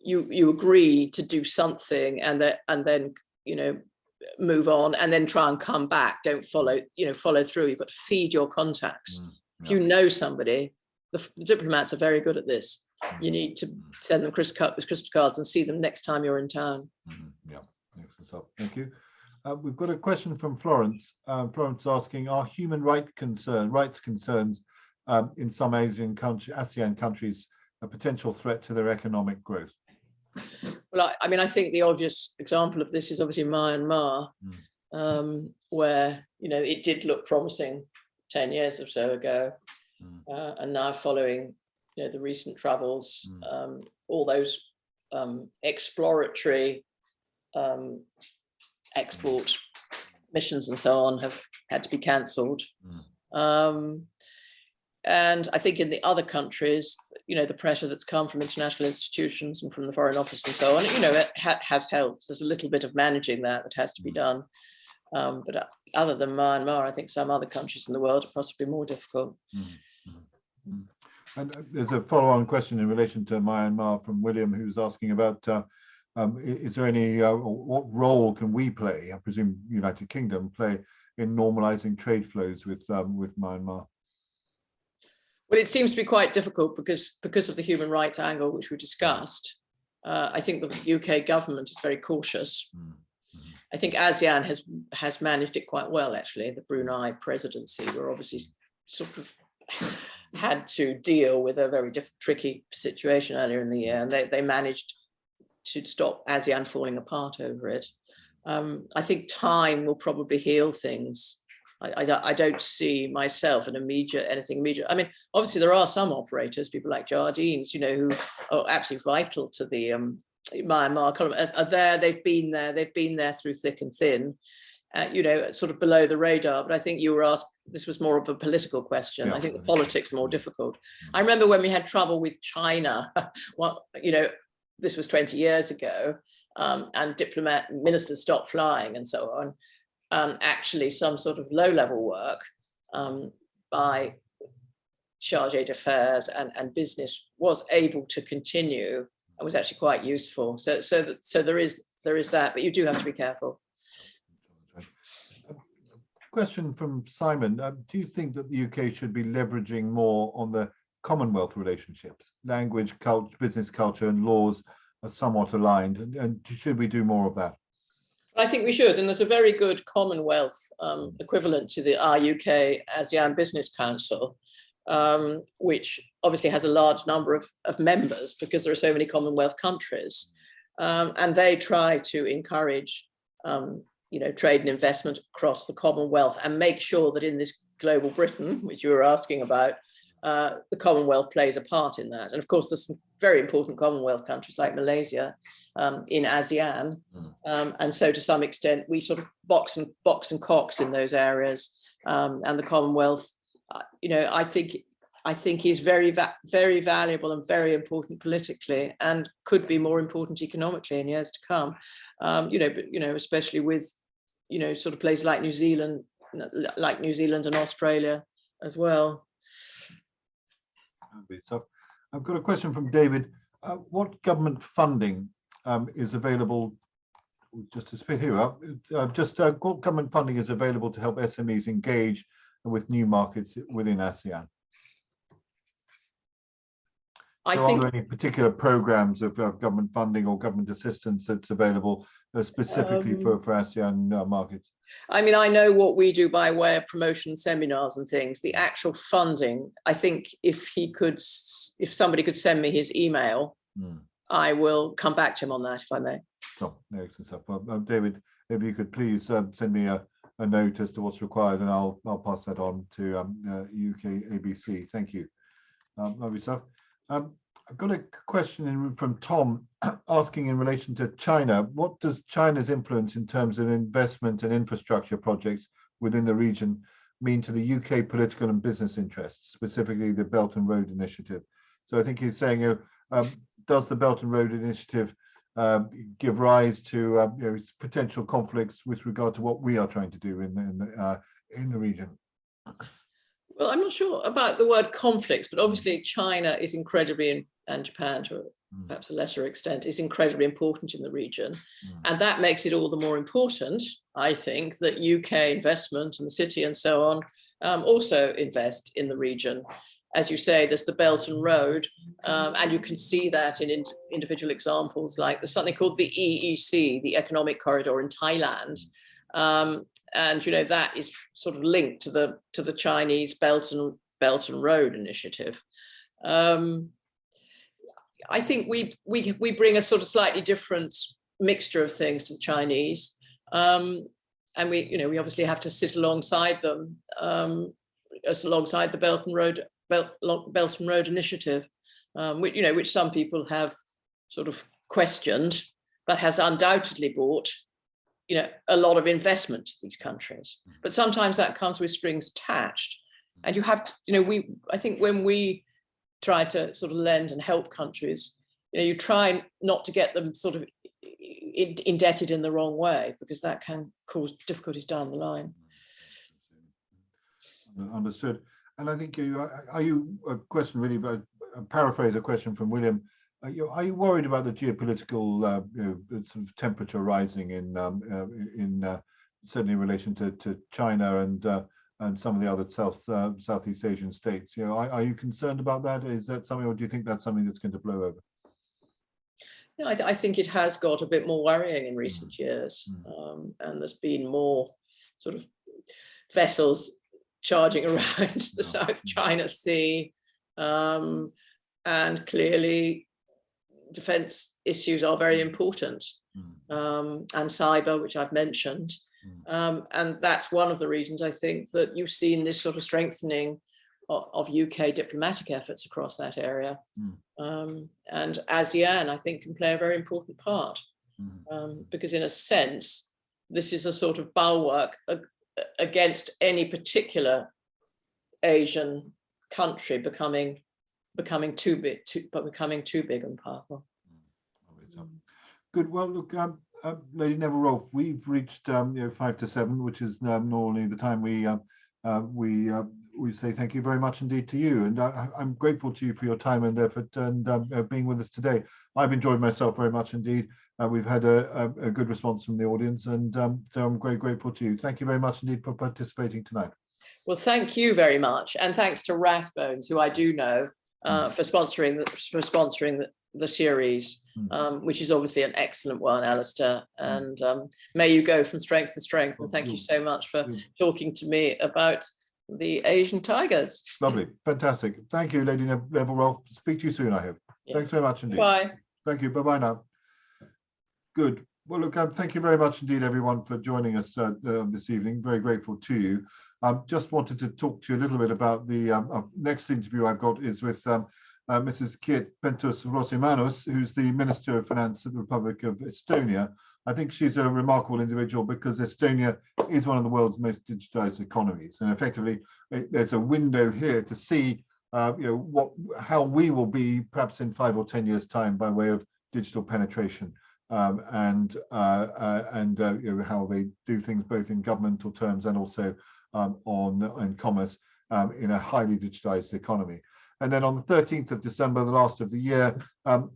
you agree to do something, and then move on, and then try and come back. Don't follow through. You've got to feed your contacts. If you know somebody, the diplomats are very good at this. You need to send them Christmas cards and see them next time you're in town. Yeah, thank you. We've got a question from Florence. Florence asking, are human rights concerns in some ASEAN countries a potential threat to their economic growth? Well, I mean, I think the obvious example of this is obviously Myanmar, where it did look promising 10 years or so ago, and now following the recent troubles, all those exploratory export missions and so on have had to be cancelled. And I think in the other countries, the pressure that's come from international institutions and from the Foreign Office and so on, it has helped. There's a little bit of managing that has to be done. But other than Myanmar, I think some other countries in the world are possibly more difficult. And there's a follow-on question in relation to Myanmar from William, who's asking about is there any, what role can we play, I presume United Kingdom, play in normalizing trade flows with Myanmar? Well, it seems to be quite difficult because of the human rights angle, which we discussed. I think the UK government is very cautious. I think ASEAN has managed it quite well, actually. The Brunei presidency were obviously sort of had to deal with a very tricky situation earlier in the year, and they managed to stop ASEAN falling apart over it. I think time will probably heal things. I don't see myself anything immediate. I mean, obviously there are some operators, people like Jardines, who are absolutely vital to the Myanmar economy, are there. They've been there through thick and thin, sort of below the radar. But I think you were asked, this was more of a political question. I think the politics are more difficult. I remember when we had trouble with China, this was 20 years ago, and ministers stopped flying and so on. Actually, some sort of low-level work by chargé d'affaires and business was able to continue and was actually quite useful. So there is that, but you do have to be careful. Question from Simon. Do you think that the UK should be leveraging more on the Commonwealth relationships? Language, culture, business culture and laws are somewhat aligned, and should we do more of that? I think we should, and there's a very good Commonwealth equivalent to the UK ASEAN Business Council, which obviously has a large number of members because there are so many Commonwealth countries, and they try to encourage trade and investment across the Commonwealth and make sure that in this global Britain, which you were asking about, the Commonwealth plays a part in that. And of course, there's some very important Commonwealth countries like Malaysia in ASEAN. And so to some extent, we sort of box and cox in those areas. And the Commonwealth, I think is very valuable and very important politically, and could be more important economically in years to come. Especially with, sort of places like New Zealand and Australia as well. So I've got a question from David. What government funding is available, just to spit here up, what government funding is available to help SMEs engage with new markets within ASEAN? Are there any particular programs of government funding or government assistance that's available specifically for ASEAN markets? I mean, I know what we do by way of promotion seminars and things. The actual funding, I think if somebody could send me his email, I will come back to him on that, if I may. Oh, excellent stuff. Well, David, if you could please send me a note as to what's required, and I'll pass that on to UK ABC. Thank you. Lovely stuff. I've got a question from Tom asking in relation to China. What does China's influence in terms of investment and infrastructure projects within the region mean to the UK political and business interests, specifically the Belt and Road Initiative? So I think he's saying, does the Belt and Road Initiative give rise to potential conflicts with regard to what we are trying to do in the region? Well, I'm not sure about the word conflicts, but obviously China is incredibly, and Japan to perhaps a lesser extent, is incredibly important in the region. And that makes it all the more important, I think, that UK investment and the city and so on also invest in the region. As you say, there's the Belt and Road, and you can see that in individual examples, like there's something called the EEC, the Economic Corridor in Thailand. And that is sort of linked to the Chinese Belt and Road Initiative. I think we bring a sort of slightly different mixture of things to the Chinese, and we obviously have to sit alongside them, alongside the Belt and Road Initiative, which some people have sort of questioned, but has undoubtedly brought a lot of investment to these countries. But sometimes that comes with strings attached. And you have to, I think when we try to sort of lend and help countries, you try not to get them sort of indebted in the wrong way, because that can cause difficulties down the line. Understood. And I think a question really about, paraphrase a question from William. Are you worried about the geopolitical sort of temperature rising in certainly in relation to China and some of the other Southeast Asian states? Are you concerned about that? Is that something, or do you think that's something that's going to blow over? I think it has got a bit more worrying in recent years, and there's been more sort of vessels charging around the South China Sea, and clearly defense issues are very important, and cyber, which I've mentioned, and that's one of the reasons I think that you've seen this sort of strengthening of UK diplomatic efforts across that area. And ASEAN, I think, can play a very important part, because in a sense, this is a sort of bulwark against any particular Asian country becoming too big and powerful. Good. Well, look, Lady Neville-Rolfe, we've reached 5 to 7, which is normally the time we say thank you very much indeed to you, and I'm grateful to you for your time and effort and being with us today. I've enjoyed myself very much indeed. We've had a good response from the audience, and so I'm very grateful to you. Thank you very much indeed for participating tonight. Well, thank you very much, and thanks to Rathbones, who I do know, for sponsoring the series, which is obviously an excellent one, Alistair. And may you go from strength to strength. And thank you so much for talking to me about the Asian tigers. Lovely, fantastic. Thank you, Lady Neville-Rolfe. Speak to you soon, I hope. Yeah. Thanks very much indeed. Bye. Thank you. Bye-bye now. Good. Well, look, thank you very much indeed, everyone, for joining us this evening. Very grateful to you. Just wanted to talk to you a little bit about the next interview I've got is with Mrs. Kiet Pentus-Rosimannus, who's the Minister of Finance of the Republic of Estonia. I think she's a remarkable individual because Estonia is one of the world's most digitized economies, and effectively there's a window here to see how we will be perhaps in 5 or 10 years' time by way of digital penetration, and how they do things both in governmental terms and also in commerce in a highly digitized economy. And then on the 13th of December, the last of the year,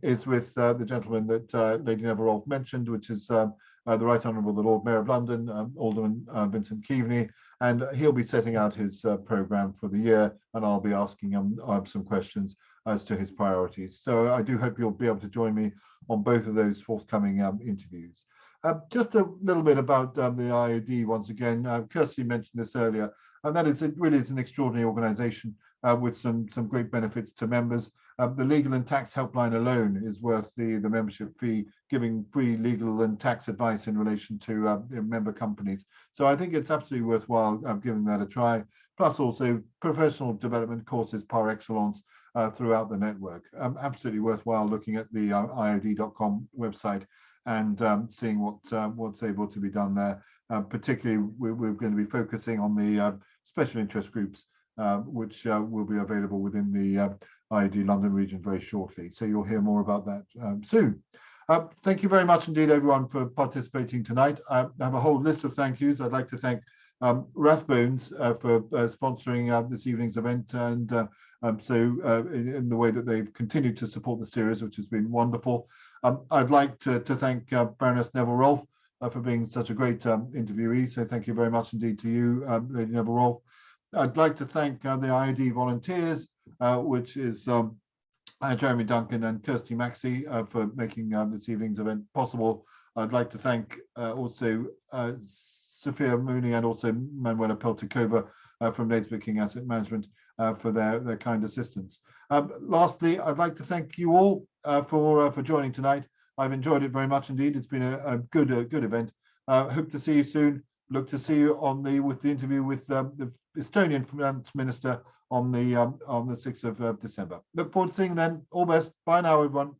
is with the gentleman that Lady Neville-Rolfe mentioned, which is the Right Honourable the Lord Mayor of London, Alderman Vincent Keaveney, and he'll be setting out his programme for the year, and I'll be asking him some questions as to his priorities. So I do hope you'll be able to join me on both of those forthcoming interviews. Just a little bit about the IOD once again. Kirsty mentioned this earlier, and that is it really is an extraordinary organisation with some great benefits to members. The legal and tax helpline alone is worth the membership fee, giving free legal and tax advice in relation to member companies. So I think it's absolutely worthwhile giving that a try. Plus also professional development courses par excellence throughout the network. Absolutely worthwhile looking at the iod.com website and seeing what's able to be done there. Particularly, we're going to be focusing on the special interest groups, which will be available within the IOD London region very shortly. So you'll hear more about that soon. Thank you very much indeed, everyone, for participating tonight. I have a whole list of thank yous. I'd like to thank Rathbones for sponsoring this evening's event, and in the way that they've continued to support the series, which has been wonderful. I'd like to thank Baroness Neville-Rolfe for being such a great interviewee. So thank you very much indeed to you, Lady Neville-Rolfe. I'd like to thank the IOD volunteers, which is Jeremy Duncan and Kirsty Maxey, for making this evening's event possible. I'd like to thank also Sophia Mooney and also Manuela Peltikova from Naismith King Asset Management for their kind assistance. Lastly, I'd like to thank you all for joining tonight. I've enjoyed it very much indeed. It's been a good event. Hope to see you soon. Look to see you with the interview with the Estonian Finance Minister on the 6th of December. Look forward to seeing you then. All best. Bye now, everyone.